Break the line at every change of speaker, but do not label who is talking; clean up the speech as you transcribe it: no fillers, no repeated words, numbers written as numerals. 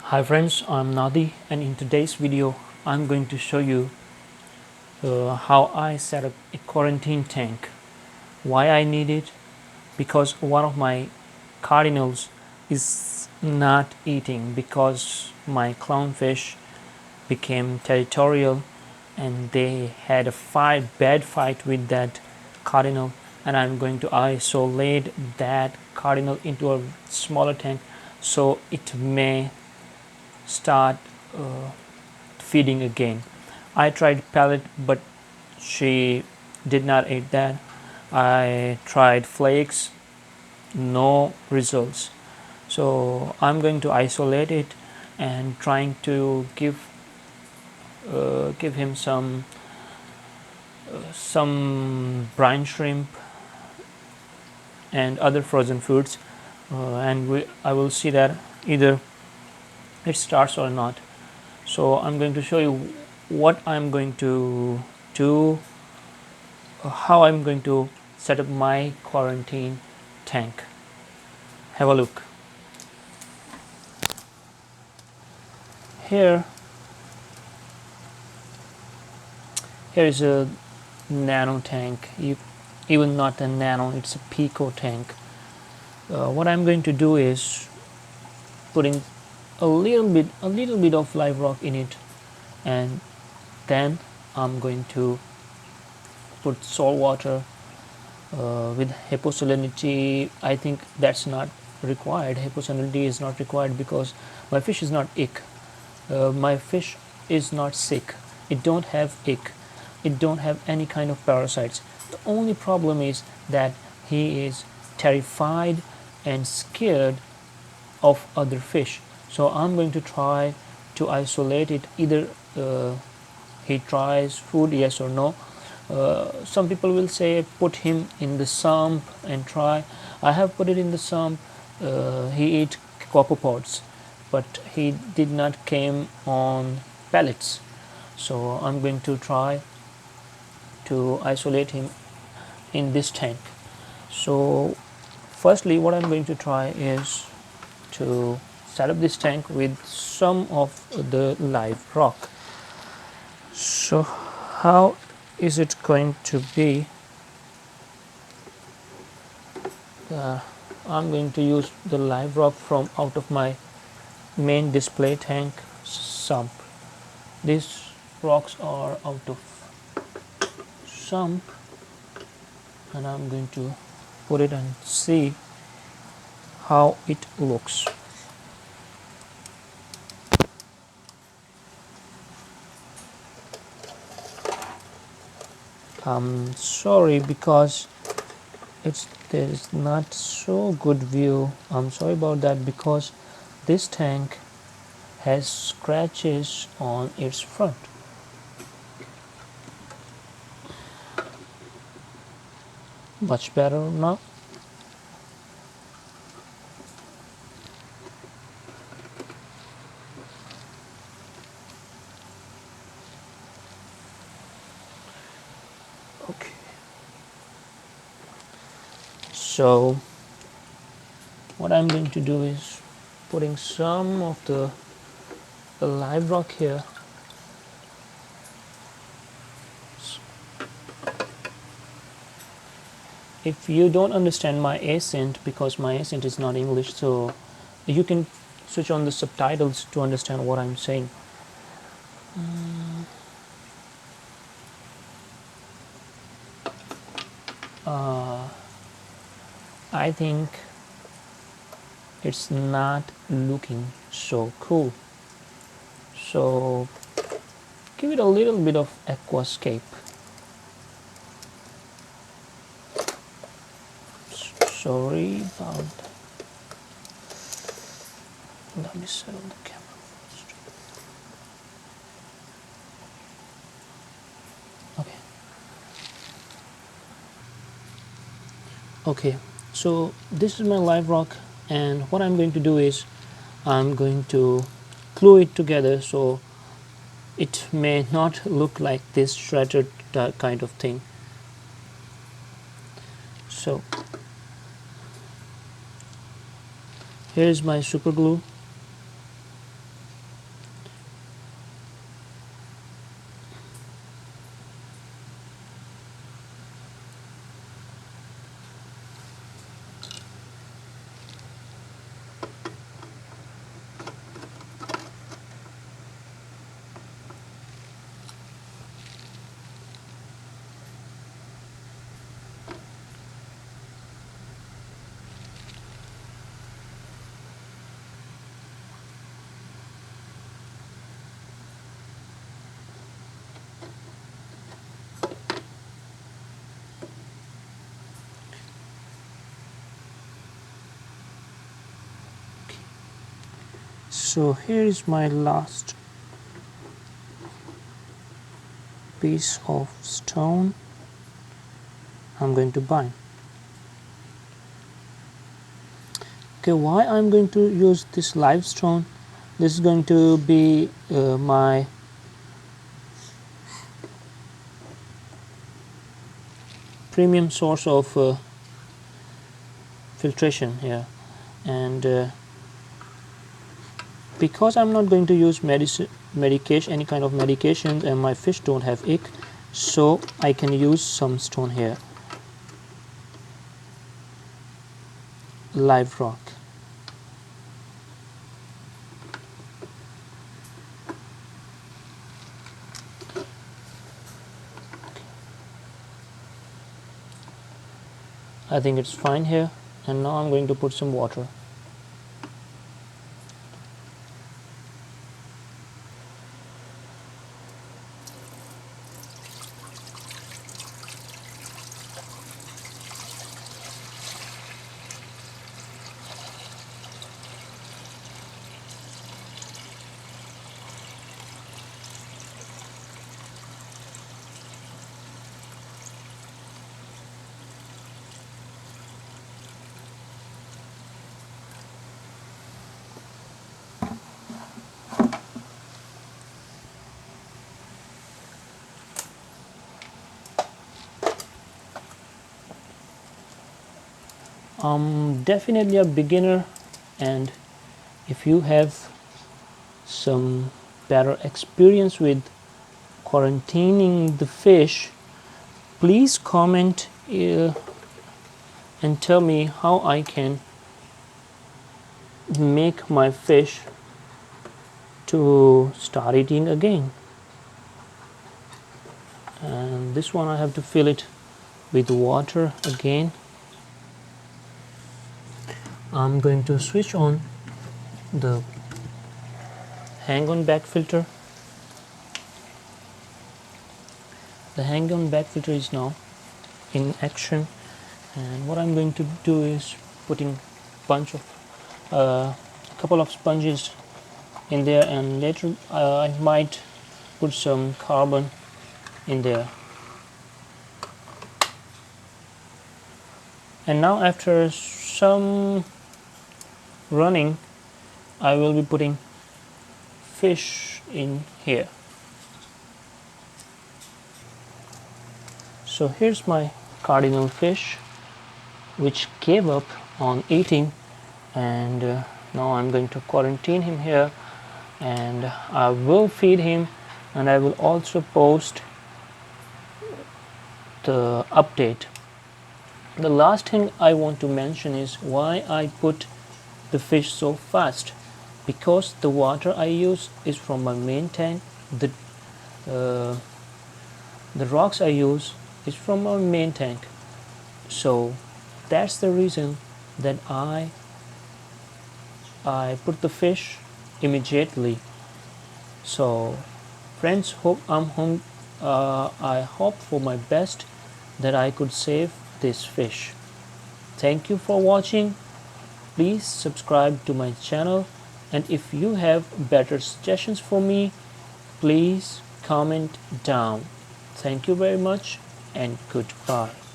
Hi friends, I'm Nadi, and in today's video I'm going to show you how I set up a quarantine tank. Why I need it? Because one of my cardinals is not eating because my clownfish became territorial and they had a bad fight with that cardinal, and I'm going to isolate that cardinal into a smaller tank so it may start feeding again. I tried pellet, but she did not eat that. I tried flakes, no results. So I'm going to isolate it and trying to give him some brine shrimp and other frozen foods, and I will see that either it starts or not. So I'm going to show you what I'm going to do, how I'm going to set up my quarantine tank. Have a look. Here, here is a nano tank. Even not a nano, it's a pico tank. What I'm going to do is putting a little bit of live rock in it, and then I'm going to put salt water with hyposalinity. I think that's not required. Hyposalinity is not required because my fish is not ick. My fish is not sick. It don't have ick. It don't have any kind of parasites. The only problem is that he is terrified and scared of other fish. So I'm going to try to isolate it. Either he tries food, yes or no. Some people will say put him in the sump and try. I have put it in the sump. He ate copepods, but he did not came on pellets. So I'm going to try to isolate him in this tank. So firstly, what I'm going to try is to set up this tank with some of the live rock. So how is it going to be? uh, I'm going to use the live rock from out of my main display tank sump. These rocks are out of sump, and I'm going to put it and see how it looks. I'm sorry because there is not so good view. I'm sorry about that because this tank has scratches on its front. Much better now. Okay, so what I'm going to do is putting some of the live rock here. If you don't understand my accent, because my accent is not English, so you can switch on the subtitles to understand what I'm saying. I think it's not looking so cool, so give it a little bit of aquascape. Sorry about that. Let me settle the camera first. Okay. Okay, so this is my live rock, and what I'm going to do is I'm going to glue it together so it may not look like this shredded kind of thing. So here is my super glue. So here is my last piece of stone I'm going to bind. Okay, why I'm going to use this live stone? This is going to be my premium source of filtration here, and because I'm not going to use medication, any kind of medications, and my fish don't have ick, so I can use some stone here, live rock. I think it's fine here, and now I'm going to put some water. I'm definitely a beginner, and if you have some better experience with quarantining the fish, please comment and tell me how I can make my fish to start eating again. And this one I have to fill it with water again. I'm going to switch on the hang on back filter. The hang on back filter is now in action, and what I'm going to do is putting bunch of couple of sponges in there, and later I might put some carbon in there. And now after some running, I will be putting fish in here. So here's my cardinal fish, which gave up on eating, and now I'm going to quarantine him here, and I will feed him, and I will also post the update. The last thing I want to mention is why I put the fish so fast, because the water I use is from my main tank. The rocks I use is from my main tank, so that's the reason that I put the fish immediately. So friends, I hope for my best that I could save this fish. Thank you for watching. Please subscribe to my channel, and if you have better suggestions for me, please comment down. Thank you very much, and goodbye.